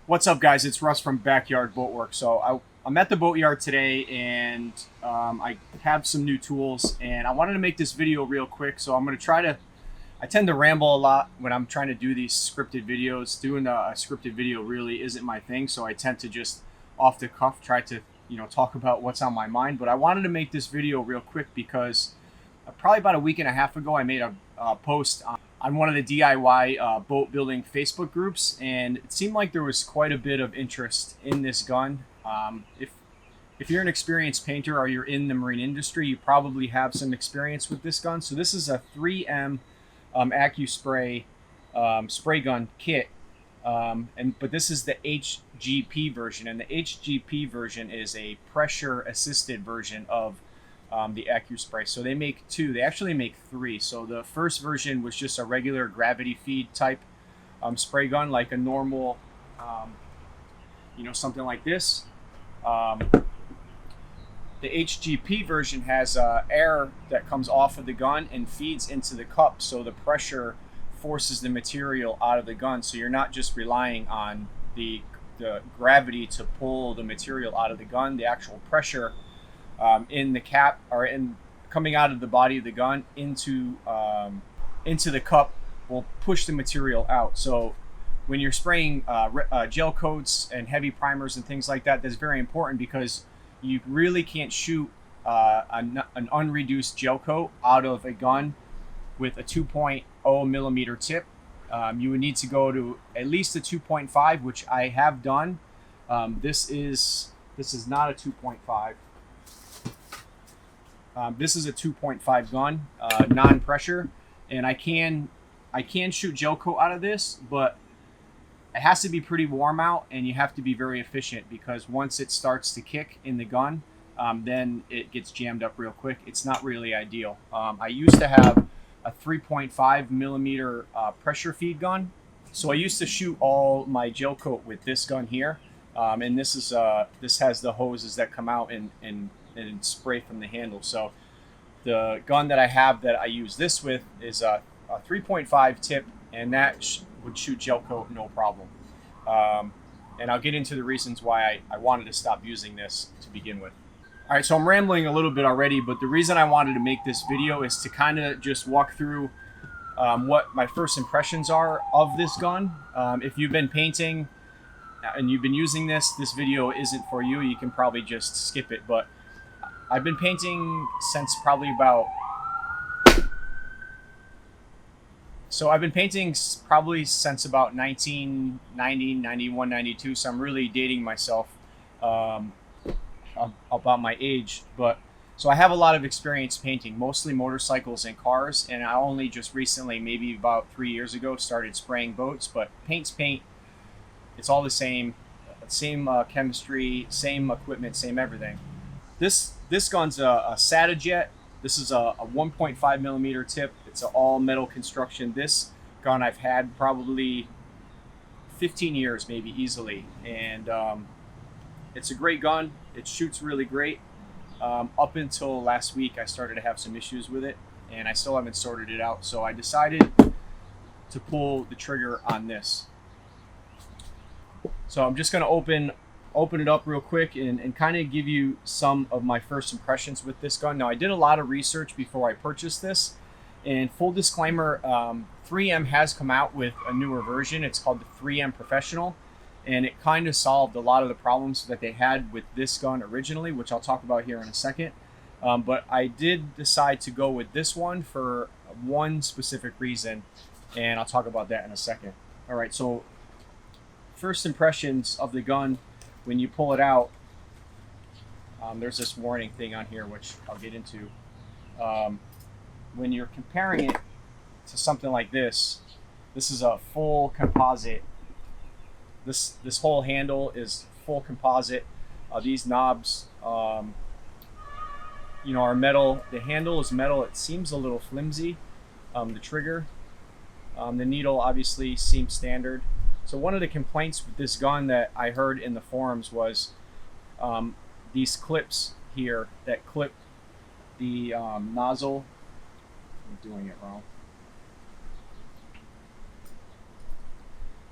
What's up, guys? It's Russ from Backyard Boatwork. I'm at the boatyard today, and I have some new tools, and I wanted to make this video real quick. So I'm going to try to. I tend to ramble a lot when I'm trying to do these scripted videos. Doing a scripted video really isn't my thing, so I tend to just off the cuff try to talk about what's on my mind. But I wanted to make this video real quick because probably about a week and a half ago I made a post on one of the DIY boat building Facebook groups, and it seemed like there was quite a bit of interest in this gun. If you're an experienced painter or you're in the marine industry, you probably have some experience with this gun. So this is a 3M Accuspray spray gun kit, but this is the HGP version, and the HGP version is a pressure assisted version of the Accuspray. So they make two. They actually make three. So the first version was just a regular gravity feed type spray gun, like a normal, something like this. The HGP version has air that comes off of the gun and feeds into the cup, so the pressure forces the material out of the gun. So you're not just relying on the gravity to pull the material out of the gun. The actual pressure in the cap or in coming out of the body of the gun into the cup will push the material out. So when you're spraying gel coats and heavy primers and things like that, that's very important because you really can't shoot an unreduced gel coat out of a gun with a 2.0 millimeter tip. You would need to go to at least a 2.5, which I have done. This is not a 2.5. This is a 2.5 gun, non-pressure, and I can shoot gel coat out of this, but it has to be pretty warm out, and you have to be very efficient because once it starts to kick in the gun, then it gets jammed up real quick. It's not really ideal. I used to have a 3.5 millimeter pressure feed gun, so I used to shoot all my gel coat with this gun here, and this has the hoses that come out and spray from the handle. So the gun that I have that I use this with is a 3.5 tip, and that would shoot gel coat no problem. And I'll get into the reasons why I wanted to stop using this to begin with. All right, so I'm rambling a little bit already, but the reason I wanted to make this video is to kind of just walk through what my first impressions are of this gun. If you've been painting and you've been using this video isn't for you. You can probably just skip it, but I've been painting since probably about... So I've been painting probably since about 1990, 91, 92. So I'm really dating myself about my age. But so I have a lot of experience painting, mostly motorcycles and cars. And I only just recently, maybe about 3 years ago, started spraying boats. But paint's paint. It's all the same chemistry, same equipment, same everything. This gun's a Satajet. This is a 1.5 millimeter tip. It's an all metal construction. This gun I've had probably 15 years, maybe easily, and it's a great gun. It shoots really great. Up until last week, I started to have some issues with it, and I still haven't sorted it out. So I decided to pull the trigger on this. So I'm just going to open it up real quick and kind of give you some of my first impressions with this gun. Now, I did a lot of research before I purchased this, and full disclaimer, 3M has come out with a newer version. It's called the 3M Professional, and it kind of solved a lot of the problems that they had with this gun originally, which I'll talk about here in a second. But I did decide to go with this one for one specific reason, and I'll talk about that in a second. All right, so first impressions of the gun. When you pull it out, there's this warning thing on here, which I'll get into. When you're comparing it to something like this is a full composite. This whole handle is full composite. These knobs, are metal. The handle is metal. It seems a little flimsy. The trigger, the needle obviously seems standard. So one of the complaints with this gun that I heard in the forums was these clips here that clip the nozzle. I'm doing it wrong.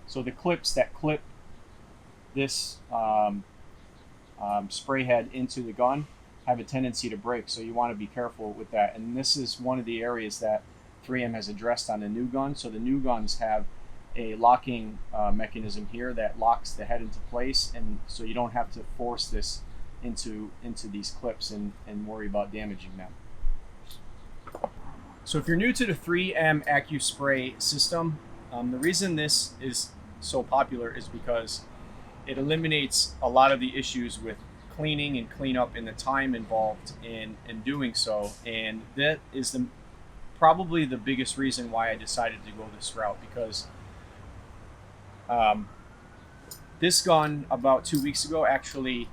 So the clips that clip this spray head into the gun have a tendency to break, so you want to be careful with that. And this is one of the areas that 3M has addressed on the new gun. So the new guns have a locking mechanism here that locks the head into place, and so you don't have to force this into these clips and worry about damaging them. So if you're new to the 3M Accuspray system, the reason this is so popular is because it eliminates a lot of the issues with cleaning and cleanup and the time involved in doing so. And that is probably the biggest reason why I decided to go this route, because this gun about 2 weeks ago actually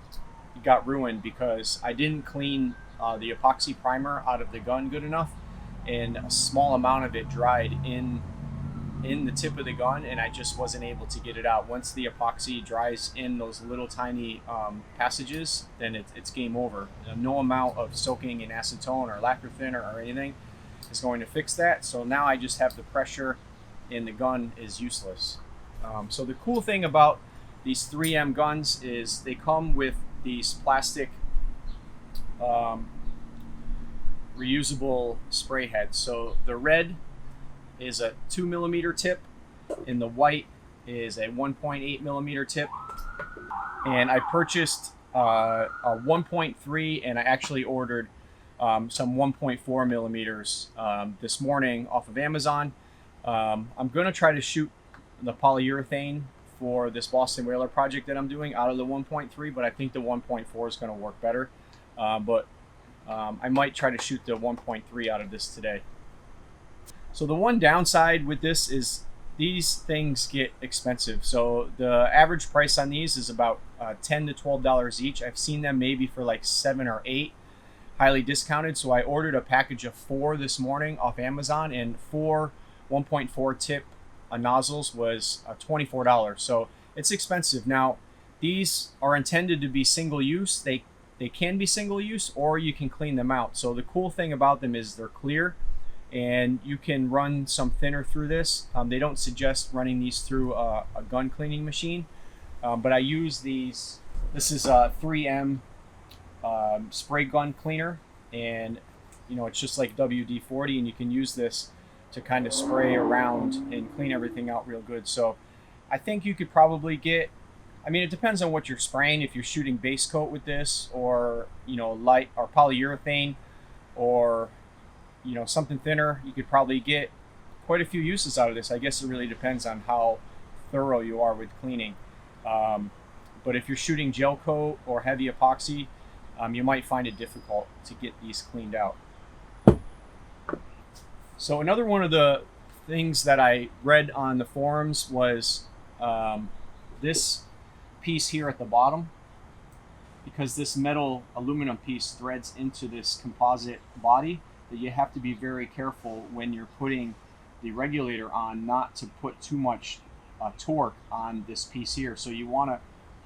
got ruined because I didn't clean the epoxy primer out of the gun good enough, and a small amount of it dried in the tip of the gun, and I just wasn't able to get it out. Once the epoxy dries in those little tiny passages, then it's game over. No amount of soaking in acetone or lacquer thinner or anything is going to fix that. So now I just have the pressure, and the gun is useless. So the cool thing about these 3M guns is they come with these plastic reusable spray heads. So the red is a 2mm tip, and the white is a 1.8mm tip. And I purchased a 1.3, and I actually ordered some 1.4mm this morning off of Amazon. I'm going to try to shoot the polyurethane for this Boston Whaler project that I'm doing out of the 1.3, but I think the 1.4 is going to work better. I might try to shoot the 1.3 out of this today. So the one downside with this is these things get expensive. So the average price on these is about $10 to $12 each. I've seen them maybe for like 7 or 8, highly discounted. So I ordered a package of 4 this morning off Amazon, and 4 1.4 tip nozzles was $24. So it's expensive. Now these are intended to be single use. They can be single use, or you can clean them out. So the cool thing about them is they're clear, and you can run some thinner through this. They don't suggest running these through a gun cleaning machine, but I use these. This is a 3M spray gun cleaner, and it's just like WD-40, and you can use this to kind of spray around and clean everything out real good. So I think you could probably get, it depends on what you're spraying. If you're shooting base coat with this, or light or polyurethane, or something thinner, you could probably get quite a few uses out of this. I guess it really depends on how thorough you are with cleaning. But if you're shooting gel coat or heavy epoxy, you might find it difficult to get these cleaned out. So another one of the things that I read on the forums was this piece here at the bottom, because this metal aluminum piece threads into this composite body, that you have to be very careful when you're putting the regulator on not to put too much torque on this piece here. So you want to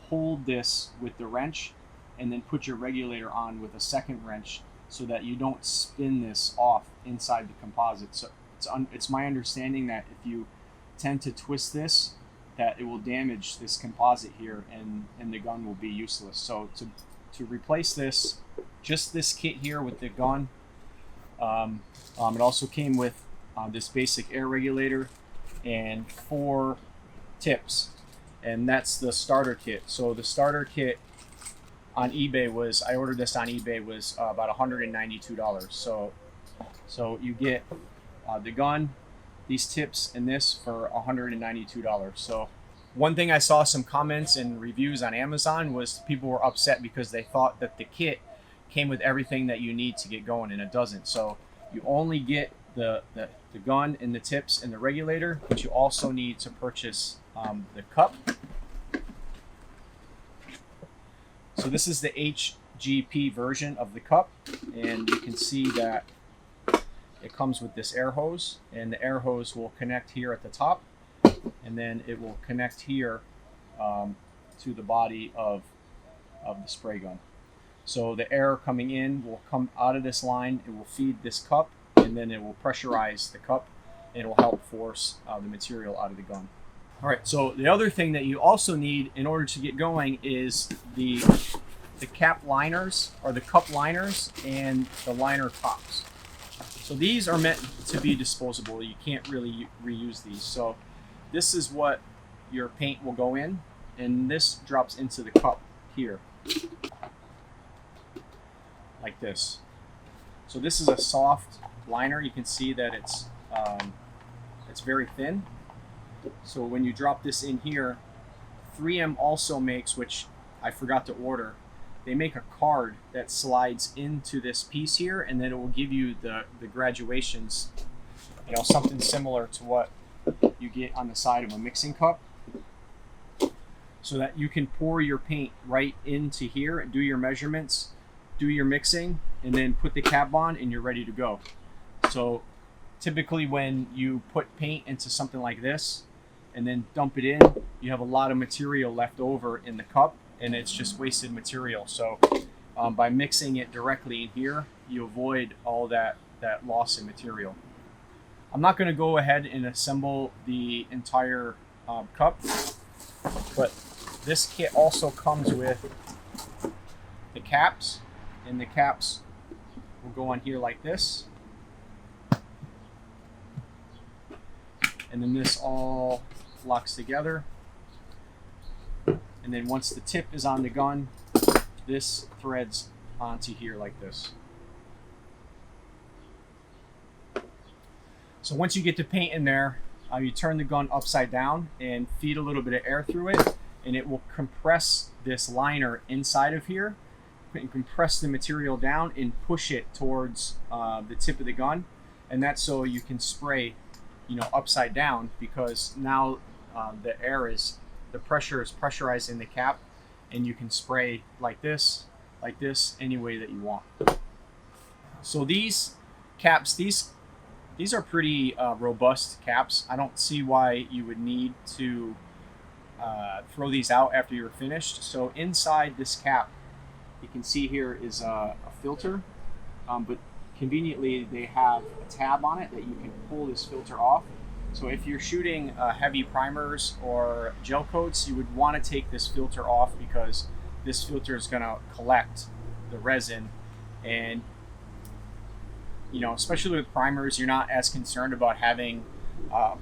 hold this with the wrench and then put your regulator on with a second wrench, so that you don't spin this off inside the composite. So it's my understanding that if you tend to twist this, that it will damage this composite here, and the gun will be useless. So to replace this, just this kit here with the gun, it also came with this basic air regulator and 4 tips, and that's the starter kit. So the starter kit on eBay I ordered this on eBay, was about $192. So you get the gun, these tips, and this for $192. So one thing I saw some comments and reviews on Amazon was people were upset because they thought that the kit came with everything that you need to get going, and it doesn't. So you only get the gun and the tips and the regulator, but you also need to purchase the cup. So this is the HGP version of the cup, and you can see that it comes with this air hose, and the air hose will connect here at the top, and then it will connect here to the body of the spray gun. So the air coming in will come out of this line, it will feed this cup, and then it will pressurize the cup, and it will help force the material out of the gun. All right, so the other thing that you also need in order to get going is the cap liners, or the cup liners, and the liner tops. So these are meant to be disposable. You can't really reuse these. So this is what your paint will go in, and this drops into the cup here, like this. So this is a soft liner. You can see that it's very thin. So when you drop this in here, 3M also makes, which I forgot to order, they make a card that slides into this piece here, and then it will give you the graduations, you know, something similar to what you get on the side of a mixing cup, so that you can pour your paint right into here and do your measurements, do your mixing, and then put the cap on and you're ready to go. So typically when you put paint into something like this and then dump it in, you have a lot of material left over in the cup, and it's just wasted material. So by mixing it directly in here, you avoid all that loss in material. I'm not going to go ahead and assemble the entire cup, but this kit also comes with the caps, and the caps will go on here like this. And then this all locks together. And then once the tip is on the gun, this threads onto here like this. So once you get the paint in there, you turn the gun upside down and feed a little bit of air through it, and it will compress this liner inside of here and compress the material down and push it towards the tip of the gun. And that's so you can spray, you know, upside down, because now the pressure is pressurized in the cap, and you can spray like this, any way that you want. So these caps, these are pretty robust caps. I don't see why you would need to throw these out after you're finished. So inside this cap, you can see here is a filter, but conveniently they have a tab on it that you can pull this filter off. So if you're shooting heavy primers or gel coats, you would want to take this filter off, because this filter is going to collect the resin. And you know, especially with primers, you're not as concerned about having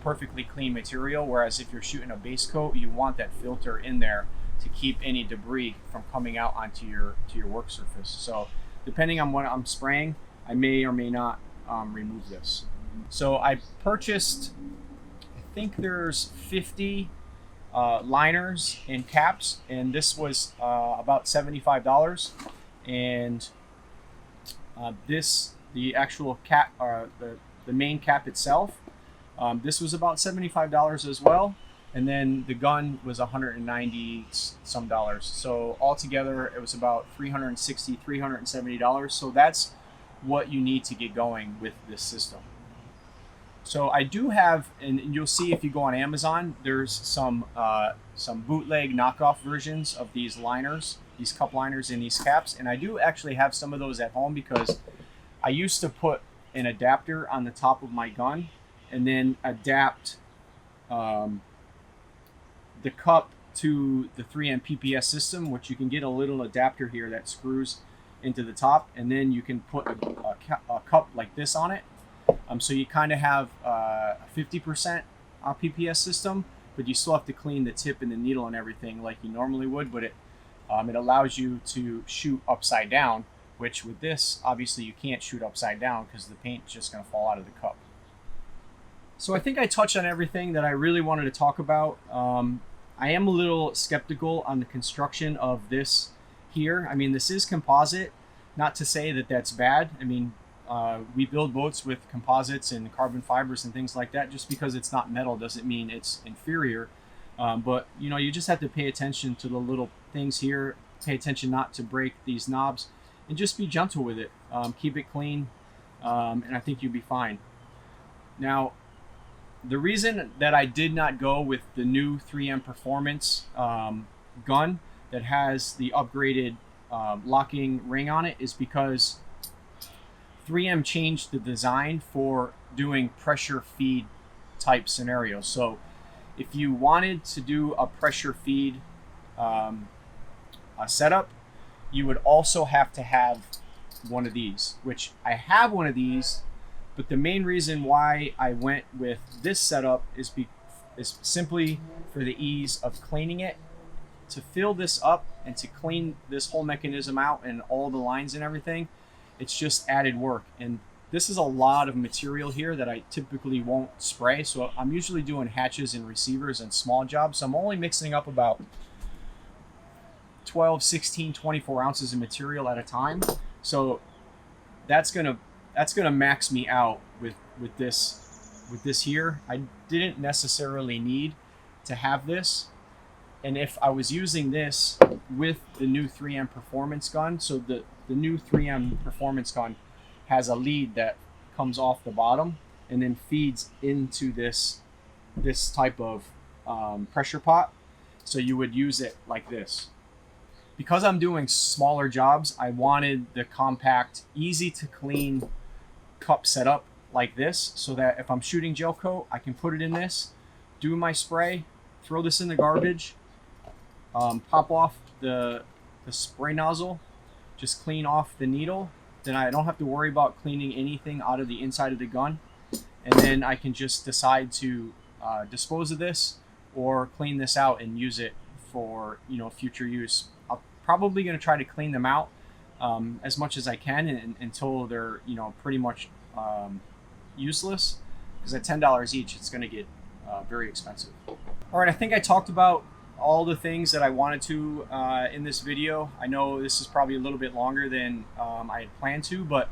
perfectly clean material, whereas if you're shooting a base coat, you want that filter in there to keep any debris from coming out onto your work surface. So depending on what I'm spraying, I may or may not remove this. So I purchased, I think there's 50 liners and caps, and this was about $75. And the actual cap, the main cap itself, this was about $75 as well. And then the gun was $190 some dollars. So altogether it was about $360, $370. So that's what you need to get going with this system. So I do have, and you'll see if you go on Amazon, there's some bootleg knockoff versions of these liners, these cup liners and these caps. And I do actually have some of those at home, because I used to put an adapter on the top of my gun and then adapt the cup to the 3M PPS system, which you can get a little adapter here that screws into the top, and then you can put a cup like this on it. So you kind of have a 50% PPS system, but you still have to clean the tip and the needle and everything like you normally would, but it allows you to shoot upside down, which with this, obviously you can't shoot upside down because the paint's just going to fall out of the cup. So I think I touched on everything that I really wanted to talk about. I am a little skeptical on the construction of this here. I mean, this is composite, not to say that that's bad. I mean, we build boats with composites and carbon fibers and things like that. Just because it's not metal doesn't mean it's inferior. But you know, you just have to pay attention to the little things here, pay attention not to break these knobs, and just be gentle with it. Keep it clean, and I think you'll be fine. Now, the reason that I did not go with the new 3M Performance gun that has the upgraded locking ring on it is because 3M changed the design for doing pressure feed type scenarios. So if you wanted to do a pressure feed setup, you would also have to have one of these, which I have one of these, but the main reason why I went with this setup is simply for the ease of cleaning it. To fill this up and to clean this whole mechanism out and all the lines and everything, it's just added work. And this is a lot of material here that I typically won't spray. So I'm usually doing hatches and receivers and small jobs. So I'm only mixing up about 12, 16, 24 ounces of material at a time. So that's gonna max me out with this here. I didn't necessarily need to have this. And if I was using this with the new 3M Performance gun, so the new 3M Performance gun has a lead that comes off the bottom and then feeds into this type of pressure pot. So you would use it like this. Because I'm doing smaller jobs, I wanted the compact, easy to clean cup setup like this, so that if I'm shooting gel coat, I can put it in this, do my spray, throw this in the garbage, pop off the spray nozzle, just clean off the needle. Then I don't have to worry about cleaning anything out of the inside of the gun. And then I can just decide to dispose of this or clean this out and use it for, you know, future use. I'm probably going to try to clean them out as much as I can until they're, you know, pretty much useless, because at $10 each, it's going to get very expensive. All right, I think I talked about all the things that I wanted to in this video. I know this is probably a little bit longer than I had planned to, but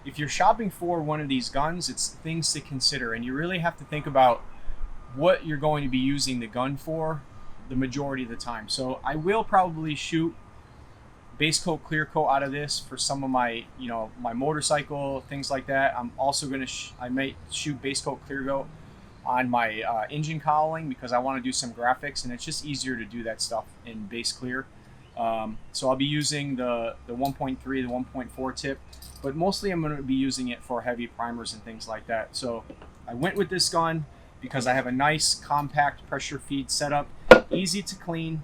if you're shopping for one of these guns, it's things to consider, and you really have to think about what you're going to be using the gun for the majority of the time. So I will probably shoot base coat, clear coat out of this for some of my, you know, my motorcycle, things like that. I'm also going to I might shoot base coat, clear coat on my engine cowling, because I want to do some graphics, and it's just easier to do that stuff in base clear. So I'll be using the 1.3, the 1.4 tip, but mostly I'm going to be using it for heavy primers and things like that. So I went with this gun because I have a nice compact pressure feed setup, easy to clean.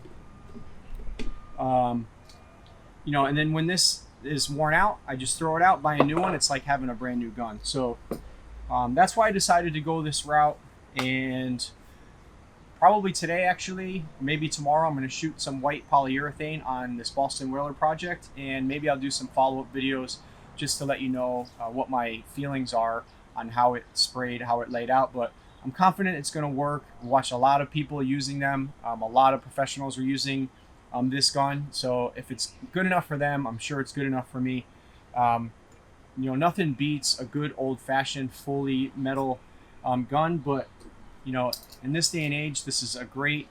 You know, and then when this is worn out, I just throw it out, buy a new one. It's like having a brand new gun. So that's why I decided to go this route. And probably today, actually, maybe tomorrow, I'm going to shoot some white polyurethane on this Boston Whaler project, and maybe I'll do some follow-up videos just to let you know what my feelings are on how it sprayed, how it laid out. But I'm confident it's going to work. I watched a lot of people using them. A lot of professionals are using this gun. So if it's good enough for them, I'm sure it's good enough for me. You know, nothing beats a good old-fashioned fully metal gun, but you know, in this day and age, this is great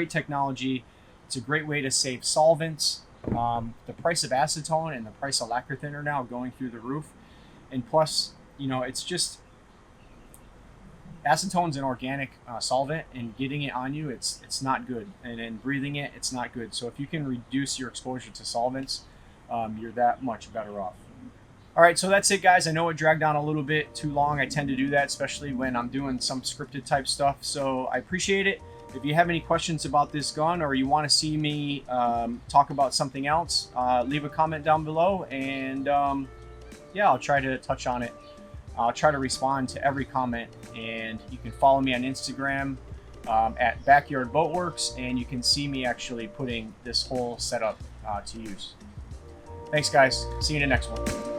technology. It's a great way to save solvents. The price of acetone and the price of lacquer thinner now going through the roof, and plus, you know, it's just acetone's an organic solvent, and getting it on you, it's not good, and then breathing it, it's not good. So if you can reduce your exposure to solvents, you're that much better off. All right, so that's it, guys. I know it dragged on a little bit too long. I tend to do that, especially when I'm doing some scripted type stuff. So I appreciate it. If you have any questions about this gun, or you want to see me talk about something else, leave a comment down below, and yeah, I'll try to touch on it. I'll try to respond to every comment, and you can follow me on Instagram at Backyard Boatworks, and you can see me actually putting this whole setup to use. Thanks, guys. See you in the next one.